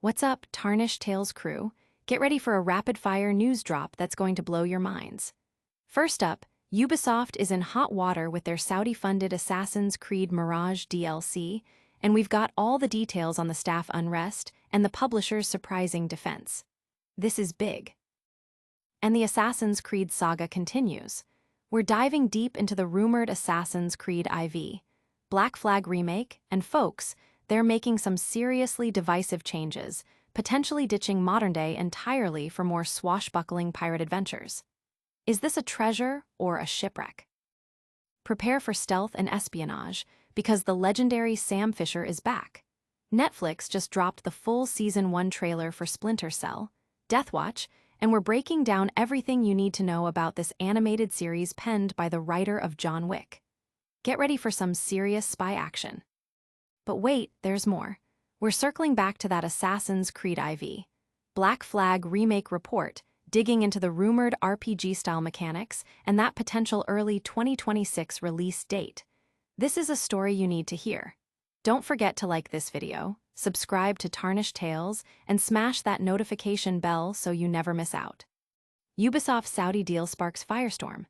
What's up, Tarnished Tales crew? Get ready for a rapid-fire news drop that's going to blow your minds. First up, Ubisoft is in hot water with their Saudi-funded Assassin's Creed Mirage DLC, and we've got all the details on the staff unrest and the publisher's surprising defense. This is big. And the Assassin's Creed saga continues. We're diving deep into the rumored Assassin's Creed IV, Black Flag Remake, and folks, they're making some seriously divisive changes, potentially ditching modern day entirely for more swashbuckling pirate adventures. Is this a treasure or a shipwreck? Prepare for stealth and espionage, because the legendary Sam Fisher is back. Netflix just dropped the full Season 1 trailer for Splinter Cell, Deathwatch, and we're breaking down everything you need to know about this animated series penned by the writer of John Wick. Get ready for some serious spy action. But wait, there's more. We're circling back to that Assassin's Creed IV, Black Flag Remake report, digging into the rumored RPG-style mechanics and that potential early 2026 release date. This is a story you need to hear. Don't forget to like this video, subscribe to Tarnished Tales, and smash that notification bell so you never miss out. Ubisoft's Saudi deal sparks firestorm.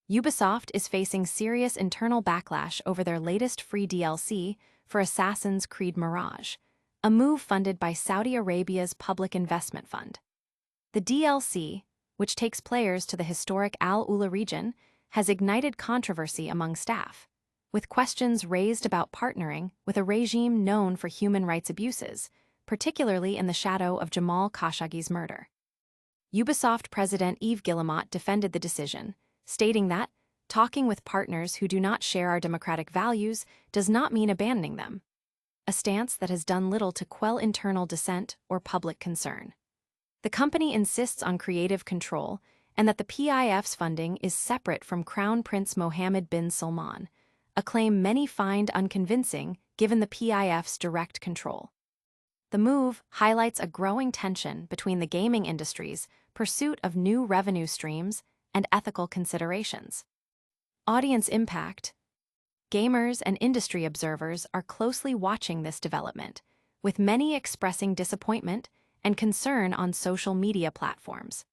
Ubisoft is facing serious internal backlash over their latest free DLC for Assassin's Creed Mirage, a move funded by Saudi Arabia's Public Investment Fund. The DLC, which takes players to the historic Al Ula region, has ignited controversy among staff, with questions raised about partnering with a regime known for human rights abuses, particularly in the shadow of Jamal Khashoggi's murder. Ubisoft President Yves Guillemot defended the decision, stating that talking with partners who do not share our democratic values does not mean abandoning them, a stance that has done little to quell internal dissent or public concern. The company insists on creative control and that the PIF's funding is separate from Crown Prince Mohammed bin Salman, a claim many find unconvincing given the PIF's direct control. The move highlights a growing tension between the gaming industry's pursuit of new revenue streams and ethical considerations. Audience impact. Gamers and industry observers are closely watching this development, with many expressing disappointment and concern on social media platforms.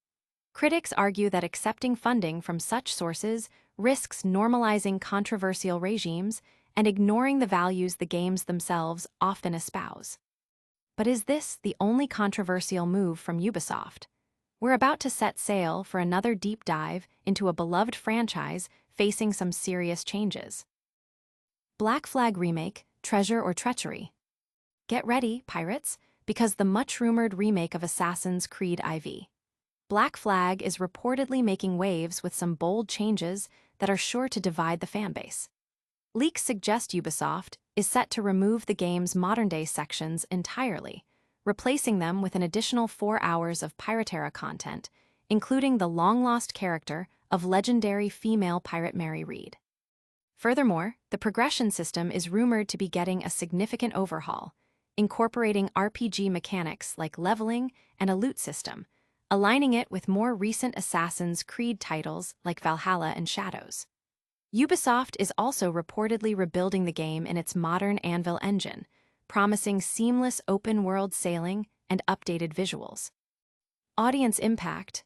Critics argue that accepting funding from such sources risks normalizing controversial regimes and ignoring the values the games themselves often espouse. But is this the only controversial move from Ubisoft? We're about to set sail for another deep dive into a beloved franchise facing some serious changes. Black Flag Remake, Treasure or Treachery? Get ready, pirates, because the much-rumored remake of Assassin's Creed IV, Black Flag, is reportedly making waves with some bold changes that are sure to divide the fanbase. Leaks suggest Ubisoft is set to remove the game's modern-day sections entirely, replacing them with an additional 4 hours of Piraterra content, including the long-lost character of legendary female pirate Mary Read. Furthermore, the progression system is rumored to be getting a significant overhaul, incorporating RPG mechanics like leveling and a loot system, aligning it with more recent Assassin's Creed titles like Valhalla and Shadows. Ubisoft is also reportedly rebuilding the game in its modern Anvil engine, promising seamless open-world sailing and updated visuals. Audience impact.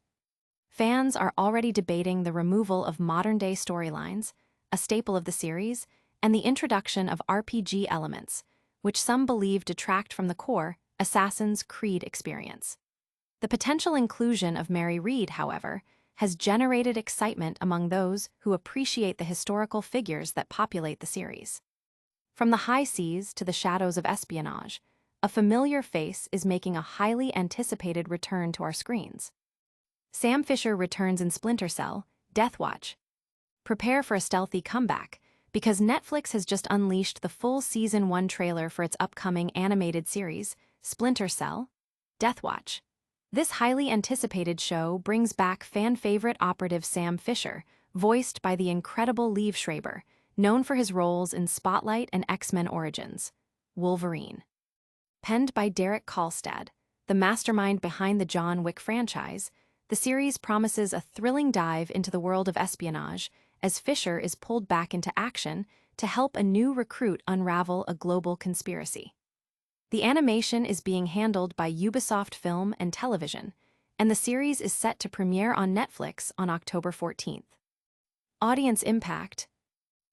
Fans are already debating the removal of modern-day storylines, a staple of the series, and the introduction of RPG elements, which some believe detract from the core Assassin's Creed experience. The potential inclusion of Mary Read, however, has generated excitement among those who appreciate the historical figures that populate the series. From the high seas to the shadows of espionage, a familiar face is making a highly anticipated return to our screens. Sam Fisher returns in Splinter Cell, Deathwatch. Prepare for a stealthy comeback, because Netflix has just unleashed the full Season 1 trailer for its upcoming animated series, Splinter Cell, Deathwatch. This highly anticipated show brings back fan-favorite operative Sam Fisher, voiced by the incredible Liev Schreiber, known for his roles in Spotlight and X-Men Origins, Wolverine. Penned by Derek Kolstad, the mastermind behind the John Wick franchise, the series promises a thrilling dive into the world of espionage as Fisher is pulled back into action to help a new recruit unravel a global conspiracy. The animation is being handled by Ubisoft Film and Television, and the series is set to premiere on Netflix on October 14th. Audience impact.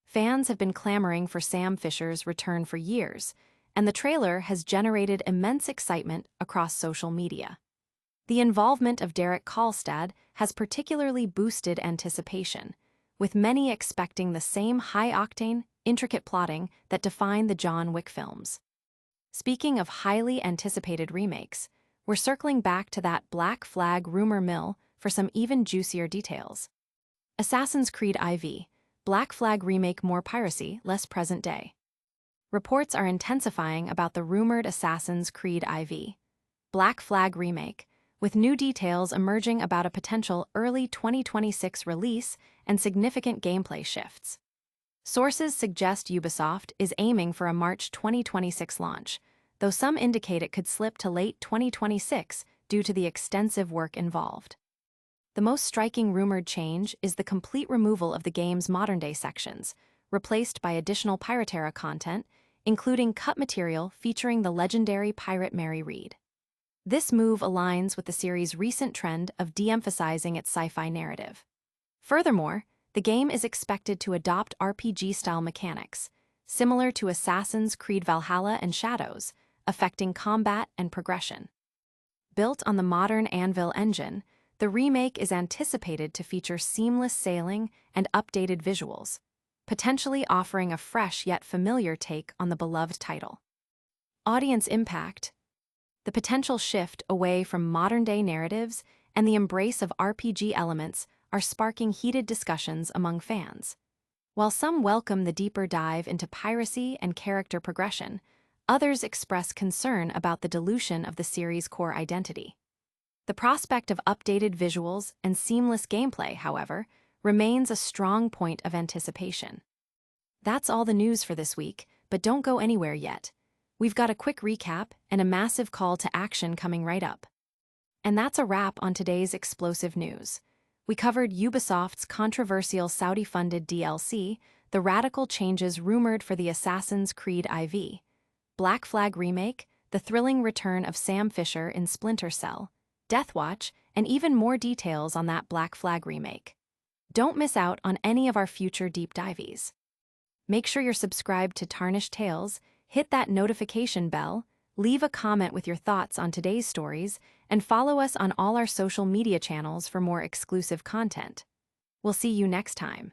Fans have been clamoring for Sam Fisher's return for years, and the trailer has generated immense excitement across social media. The involvement of Derek Kolstad has particularly boosted anticipation, with many expecting the same high-octane, intricate plotting that defined the John Wick films. Speaking of highly anticipated remakes, we're circling back to that Black Flag rumor mill for some even juicier details. Assassin's Creed IV, Black Flag remake, more piracy, less present day. Reports are intensifying about the rumored Assassin's Creed IV, Black Flag remake, with new details emerging about a potential early 2026 release and significant gameplay shifts. Sources suggest Ubisoft is aiming for a March 2026 launch, though some indicate it could slip to late 2026 due to the extensive work involved. The most striking rumored change is the complete removal of the game's modern-day sections, replaced by additional Piraterra content, including cut material featuring the legendary pirate Mary Read. This move aligns with the series' recent trend of de-emphasizing its sci-fi narrative. Furthermore, the game is expected to adopt RPG-style mechanics, similar to Assassin's Creed Valhalla and Shadows, affecting combat and progression. Built on the modern Anvil engine, the remake is anticipated to feature seamless sailing and updated visuals, potentially offering a fresh yet familiar take on the beloved title. Audience impact. The potential shift away from modern-day narratives and the embrace of RPG elements are sparking heated discussions among fans. While some welcome the deeper dive into piracy and character progression, others express concern about the dilution of the series' core identity. The prospect of updated visuals and seamless gameplay, however, remains a strong point of anticipation. That's all the news for this week, but don't go anywhere yet. We've got a quick recap and a massive call to action coming right up. And that's a wrap on today's explosive news. We covered Ubisoft's controversial Saudi-funded DLC, the radical changes rumored for the Assassin's Creed IV, Black Flag remake, the thrilling return of Sam Fisher in Splinter Cell, Deathwatch, and even more details on that Black Flag remake. Don't miss out on any of our future deep dives. Make sure you're subscribed to Tarnished Tales, hit that notification bell, leave a comment with your thoughts on today's stories, and follow us on all our social media channels for more exclusive content. We'll see you next time.